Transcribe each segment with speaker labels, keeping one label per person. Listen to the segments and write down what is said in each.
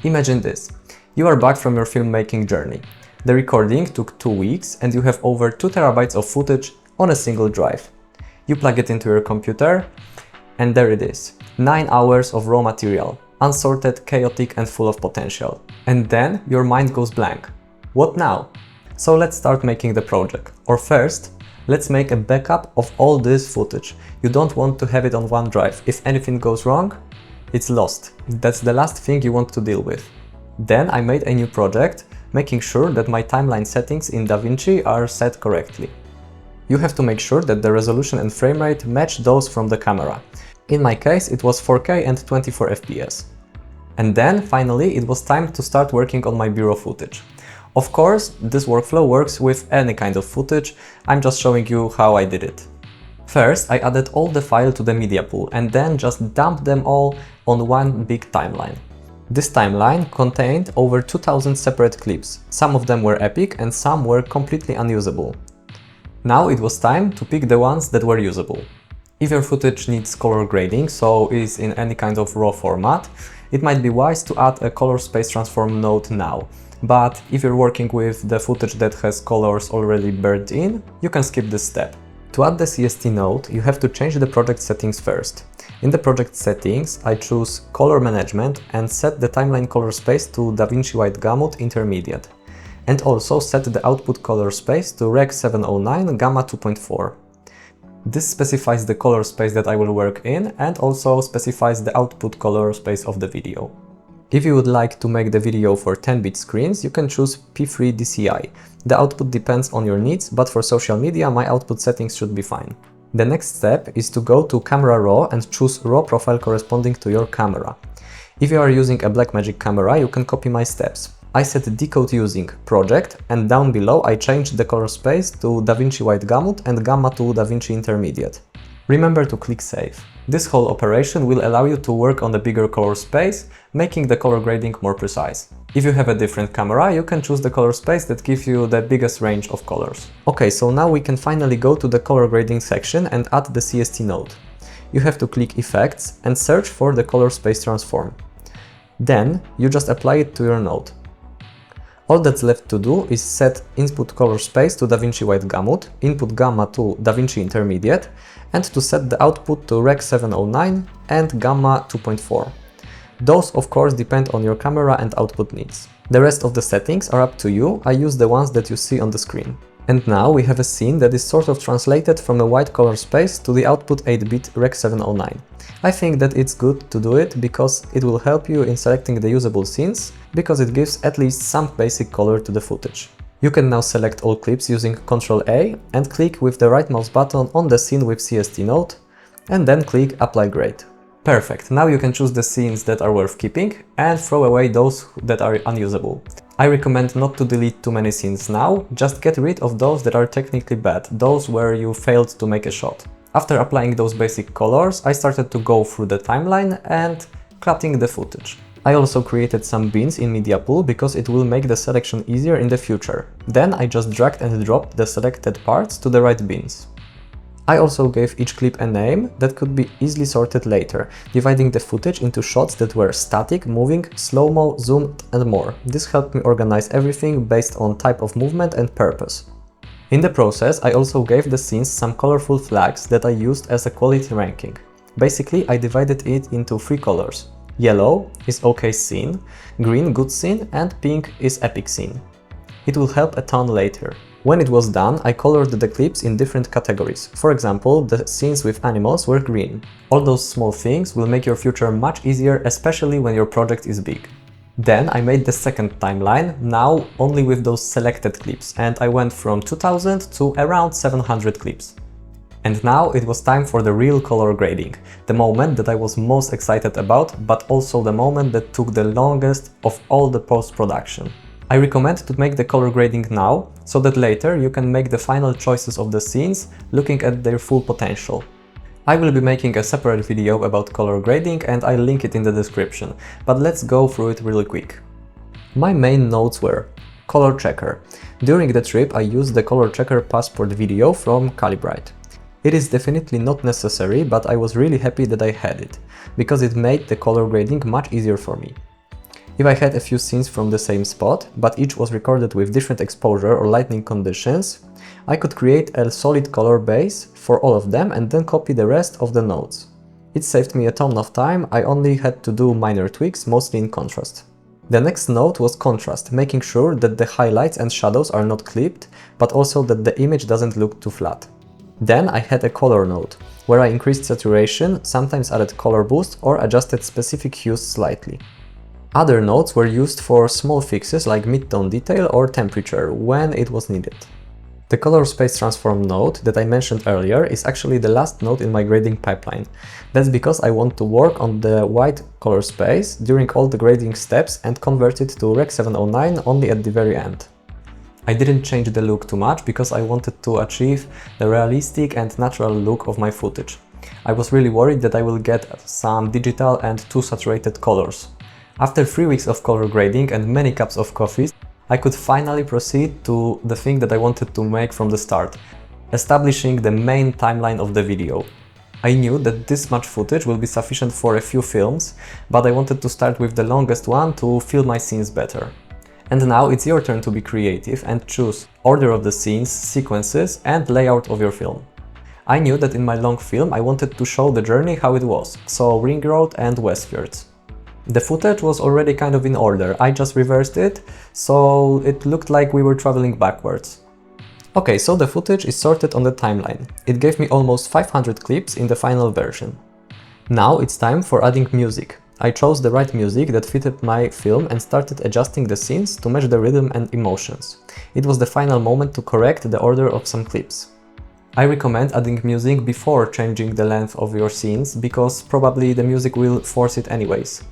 Speaker 1: Imagine this. You are back from your filmmaking journey. The recording took 2 weeks and you have over 2 terabytes of footage on a single drive. You plug it into your computer and there it is. 9 hours of raw material, unsorted, chaotic and full of potential. And then your mind goes blank. What now? So let's start making the project. Or first, let's make a backup of all this footage. You don't want to have it on one drive. If anything goes wrong, it's lost. That's the last thing you want to deal with. Then I made a new project, making sure that my timeline settings in DaVinci are set correctly. You have to make sure that the resolution and frame rate match those from the camera. In my case, it was 4K and 24 FPS. And then, finally, it was time to start working on my B-roll footage. Of course, this workflow works with any kind of footage, I'm just showing you how I did it. First, I added all the files to the media pool and then just dumped them all on one big timeline. This timeline contained over 2000 separate clips. Some of them were epic and some were completely unusable. Now it was time to pick the ones that were usable. If your footage needs color grading, so is in any kind of raw format, it might be wise to add a color space transform node now. But if you're working with the footage that has colors already built in, you can skip this step. To add the CST node, you have to change the project settings first. In the project settings, I choose Color Management and set the timeline color space to DaVinci White Gamut Intermediate. And also set the output color space to Rec 709 Gamma 2.4. This specifies the color space that I will work in and also specifies the output color space of the video. If you would like to make the video for 10-bit screens, you can choose P3 DCI. The output depends on your needs, but for social media, my output settings should be fine. The next step is to go to Camera Raw and choose RAW profile corresponding to your camera. If you are using a Blackmagic camera, you can copy my steps. I set decode using project and down below I changed the color space to DaVinci White Gamut and Gamma to DaVinci Intermediate. Remember to click Save. This whole operation will allow you to work on the bigger color space, making the color grading more precise. If you have a different camera, you can choose the color space that gives you the biggest range of colors. Okay, so now we can finally go to the color grading section and add the CST node. You have to click Effects and search for the color space transform. Then you just apply it to your node. All that's left to do is set input color space to DaVinci White Gamut, input Gamma to DaVinci Intermediate, and to set the output to Rec 709 and Gamma 2.4. Those of course depend on your camera and output needs. The rest of the settings are up to you, I use the ones that you see on the screen. And now we have a scene that is sort of translated from a white color space to the output 8-bit Rec 709. I think that it's good to do it because it will help you in selecting the usable scenes, because it gives at least some basic color to the footage. You can now select all clips using Ctrl-A and click with the right mouse button on the scene with CST node, and then click Apply Grade. Perfect, now you can choose the scenes that are worth keeping and throw away those that are unusable. I recommend not to delete too many scenes now, just get rid of those that are technically bad, those where you failed to make a shot. After applying those basic colors, I started to go through the timeline and cutting the footage. I also created some bins in Media Pool because it will make the selection easier in the future. Then I just dragged and dropped the selected parts to the right bins. I also gave each clip a name that could be easily sorted later, dividing the footage into shots that were static, moving, slow-mo, zoomed and more. This helped me organize everything based on type of movement and purpose. In the process, I also gave the scenes some colorful flags that I used as a quality ranking. Basically, I divided it into 3 colors. Yellow is OK scene, green good scene, and pink is epic scene. It will help a ton later. When it was done, I colored the clips in different categories. For example, the scenes with animals were green. All those small things will make your future much easier, especially when your project is big. Then I made the second timeline, now only with those selected clips, and I went from 2000 to around 700 clips. And now it was time for the real color grading, the moment that I was most excited about, but also the moment that took the longest of all the post-production. I recommend to make the color grading now, so that later you can make the final choices of the scenes, looking at their full potential. I will be making a separate video about color grading and I'll link it in the description, but let's go through it really quick. My main notes were color checker. During the trip I used the color checker passport video from Calibrite. It is definitely not necessary, but I was really happy that I had it, because it made the color grading much easier for me. If I had a few scenes from the same spot, but each was recorded with different exposure or lighting conditions, I could create a solid color base for all of them and then copy the rest of the nodes. It saved me a ton of time, I only had to do minor tweaks, mostly in contrast. The next node was contrast, making sure that the highlights and shadows are not clipped, but also that the image doesn't look too flat. Then I had a color node, where I increased saturation, sometimes added color boost or adjusted specific hues slightly. Other nodes were used for small fixes like mid-tone detail or temperature when it was needed. The color space transform node that I mentioned earlier is actually the last node in my grading pipeline. That's because I want to work on the white color space during all the grading steps and convert it to Rec 709 only at the very end. I didn't change the look too much because I wanted to achieve the realistic and natural look of my footage. I was really worried that I will get some digital and too saturated colors. After 3 weeks of color grading and many cups of coffee, I could finally proceed to the thing that I wanted to make from the start, establishing the main timeline of the video. I knew that this much footage will be sufficient for a few films, but I wanted to start with the longest one to feel my scenes better. And now it's your turn to be creative and choose order of the scenes, sequences and layout of your film. I knew that in my long film I wanted to show the journey how it was, so Ring Road and Westfjords. The footage was already kind of in order, I just reversed it, so it looked like we were traveling backwards. Okay, so the footage is sorted on the timeline. It gave me almost 500 clips in the final version. Now it's time for adding music. I chose the right music that fitted my film and started adjusting the scenes to match the rhythm and emotions. It was the final moment to correct the order of some clips. I recommend adding music before changing the length of your scenes, because probably the music will force it anyways.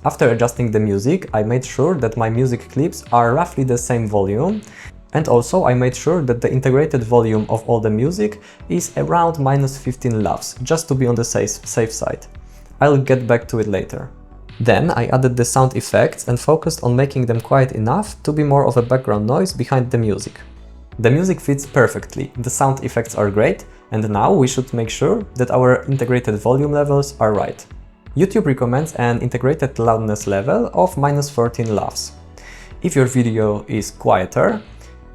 Speaker 1: After adjusting the music, I made sure that my music clips are roughly the same volume, and also I made sure that the integrated volume of all the music is around -15 LUFS, just to be on the safe side. I'll get back to it later. Then I added the sound effects and focused on making them quiet enough to be more of a background noise behind the music. The music fits perfectly, the sound effects are great, and now we should make sure that our integrated volume levels are right. YouTube recommends an integrated loudness level of -14 LUFS. If your video is quieter,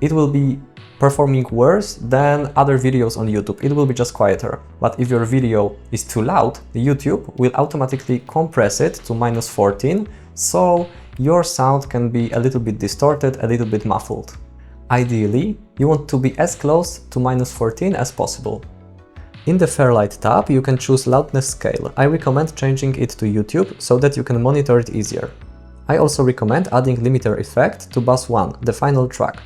Speaker 1: it will be performing worse than other videos on YouTube. It will be just quieter. But if your video is too loud, YouTube will automatically compress it to -14, so your sound can be a little bit distorted, a little bit muffled. Ideally, you want to be as close to -14 as possible. In the Fairlight tab, you can choose loudness scale. I recommend changing it to YouTube so that you can monitor it easier. I also recommend adding limiter effect to bus 1, the final track.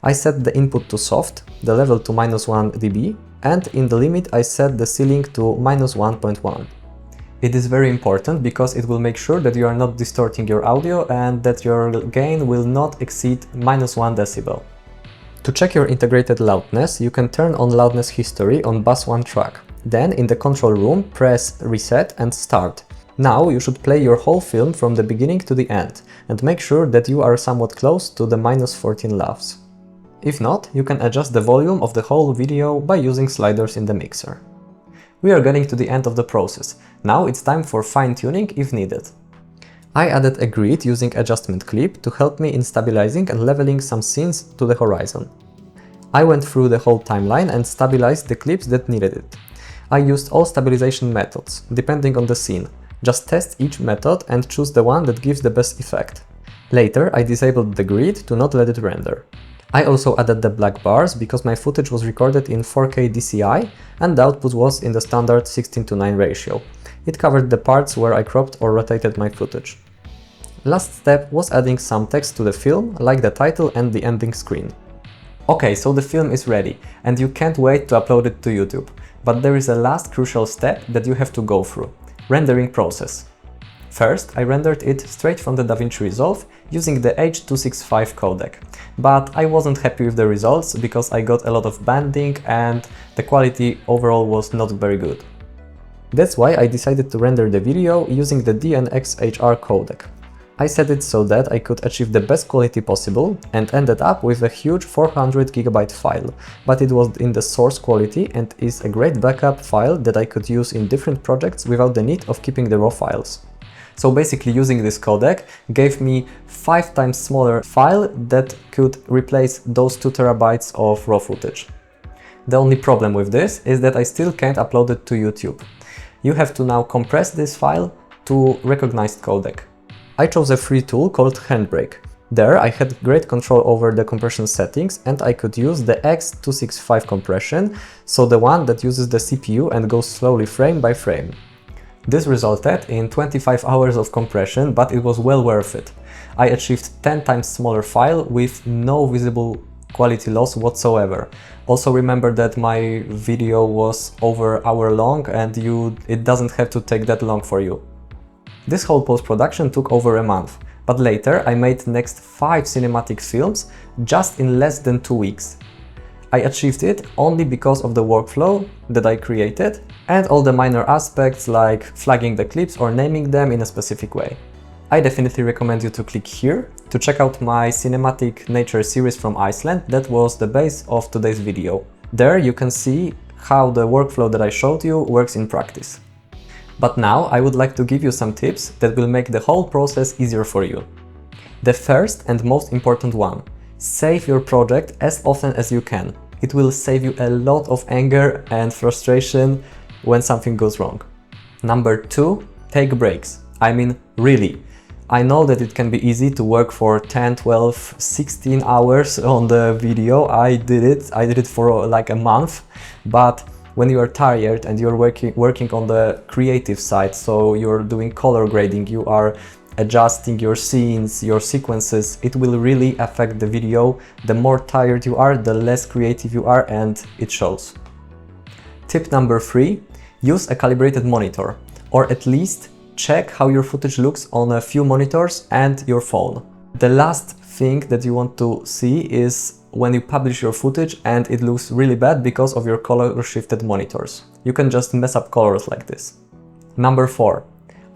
Speaker 1: I set the input to soft, the level to -1 dB, and in the limit I set the ceiling to -1.1. It is very important because it will make sure that you are not distorting your audio and that your gain will not exceed -1 decibel. To check your integrated loudness, you can turn on loudness history on bus 1 track. Then in the control room, press reset and start. Now you should play your whole film from the beginning to the end and make sure that you are somewhat close to the -14 LUFS. If not, you can adjust the volume of the whole video by using sliders in the mixer. We are getting to the end of the process. Now it's time for fine-tuning if needed. I added a grid using adjustment clip to help me in stabilizing and leveling some scenes to the horizon. I went through the whole timeline and stabilized the clips that needed it. I used all stabilization methods, depending on the scene. Just test each method and choose the one that gives the best effect. Later, I disabled the grid to not let it render. I also added the black bars because my footage was recorded in 4K DCI and the output was in the standard 16:9 ratio. It covered the parts where I cropped or rotated my footage. Last step was adding some text to the film, like the title and the ending screen. Okay, so the film is ready, and you can't wait to upload it to YouTube. But there is a last crucial step that you have to go through: rendering process. First, I rendered it straight from the DaVinci Resolve using the H.265 codec. But I wasn't happy with the results because I got a lot of banding and the quality overall was not very good. That's why I decided to render the video using the DNxHR codec. I set it so that I could achieve the best quality possible and ended up with a huge 400 GB file, but it was in the source quality and is a great backup file that I could use in different projects without the need of keeping the raw files. So basically using this codec gave me 5 times smaller file that could replace those 2 terabytes of raw footage. The only problem with this is that I still can't upload it to YouTube. You have to now compress this file to recognized codec. I chose a free tool called Handbrake. There I had great control over the compression settings and I could use the X265 compression, so the one that uses the CPU and goes slowly frame by frame. This resulted in 25 hours of compression, but it was well worth it. I achieved 10 times smaller file with no visible quality loss whatsoever. Also remember that my video was over an hour long and it doesn't have to take that long for you. This whole post-production took over a month, but later I made next 5 cinematic films just in less than 2 weeks. I achieved it only because of the workflow that I created and all the minor aspects like flagging the clips or naming them in a specific way. I definitely recommend you to click here to check out my Cinematic Nature series from Iceland that was the base of today's video. There you can see how the workflow that I showed you works in practice. But now I would like to give you some tips that will make the whole process easier for you. The first and most important one: save your project as often as you can. It will save you a lot of anger and frustration when something goes wrong. Number 2, take breaks. I mean, really. I know that it can be easy to work for 10, 12, 16 hours on the video. I did it for like a month, but when you are tired and you're working on the creative side, so you're doing color grading, you are adjusting your scenes, your sequences, it will really affect the video. The more tired you are, the less creative you are, and it shows. Tip number 3, use a calibrated monitor, or at least check how your footage looks on a few monitors and your phone. The last thing that you want to see is when you publish your footage and it looks really bad because of your color shifted monitors. You can just mess up colors like this. Number 4,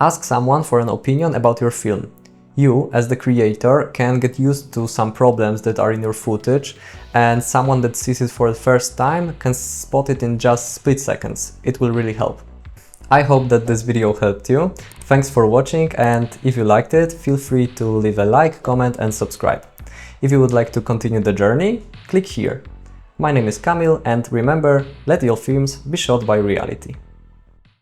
Speaker 1: ask someone for an opinion about your film. You, as the creator, can get used to some problems that are in your footage, and someone that sees it for the first time can spot it in just split seconds. It will really help. I hope that this video helped you. Thanks for watching, and if you liked it, feel free to leave a like, comment and subscribe. If you would like to continue the journey, click here. My name is Kamil, and remember, let your films be shot by reality.